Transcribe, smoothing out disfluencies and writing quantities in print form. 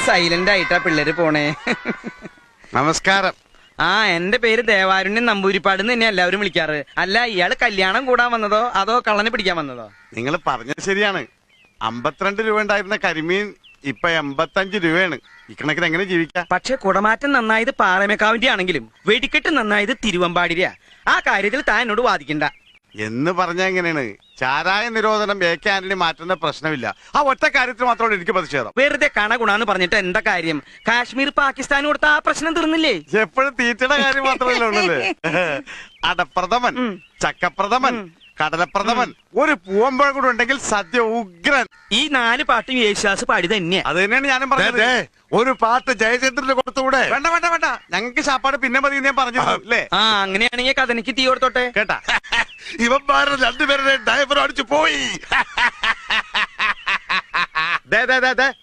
Silent ആയിട്ടാ പിള്ളേര് പോണേ. നമസ്കാരം. ആ, എന്റെ പേര് ദേവാരുണ്യൻ നമ്പൂരിപ്പാട് തന്നെ എല്ലാവരും വിളിക്കാറ്. അല്ല, ഇയാള് കല്യാണം കൂടാൻ വന്നതോ അതോ കള്ളനെ പിടിക്കാൻ വന്നതോ? നിങ്ങൾ പറഞ്ഞത് ശരിയാണ്. 52 രൂപ ഉണ്ടായിരുന്ന കരിമീൻ ഇപ്പൊ 85 രൂപയാണ്. ഇക്കണക്കിന് എങ്ങനെ ജീവിക്കാം? പക്ഷെ കുടമാറ്റം നന്നായത് പാറമേക്കാവിന്റെ ആണെങ്കിലും വെടിക്കെട്ട് നന്നായത് തിരുവമ്പാടിരിയാ. ആ കാര്യത്തിൽ താൻ എന്നോട് വാദിക്കണ്ട. എന്ന് പറഞ്ഞ എങ്ങനെയാണ്? ചാരായ നിരോധനം AK ആന്റണി മാറ്റുന്ന പ്രശ്നമില്ല. ആ ഒറ്റ കാര്യത്തിൽ മാത്രമേ എനിക്ക് പ്രതിഷേധം. വെറുതെ കണഗുണാന്ന് പറഞ്ഞിട്ട് എന്താ കാര്യം? കാശ്മീർ പാകിസ്ഥാൻ കൊടുത്ത ആ പ്രശ്നം തീർന്നില്ലേ? എപ്പോഴും തീറ്റയുടെ കാര്യം മാത്രമല്ലേ ഉള്ളല്ലേ? അടപ്രഥമൻ, ചക്കപ്രഥമൻ, കടലപ്രഥമൻ, ഒരു പൂവമ്പഴം കൂടെ ഉണ്ടെങ്കിൽ സദ്യ ഉഗ്രൻ. ഈ 4 പാട്ടും യേശുദാസ് പാടി തന്നെയാ. അത് തന്നെയാണ് ഞാനും പറഞ്ഞത്. ഒരു പാട്ട് ജയചന്ദ്രന് കൊടുത്തുകൂടെ? വേണ്ട വേണ്ട വേണ്ട, ഞങ്ങൾക്ക് ശാപ്പാട് പിന്നെ മതി ഞാൻ പറഞ്ഞു അല്ലേ? ആ, അങ്ങനെയാണെങ്കിൽ കഥനിക്ക് തീ കൊടുത്തോട്ടെ കേട്ടാ. ഇവന്മാരുടെ രണ്ടുപേരുടെ ഡ്രൈവർ അടിച്ചു പോയി.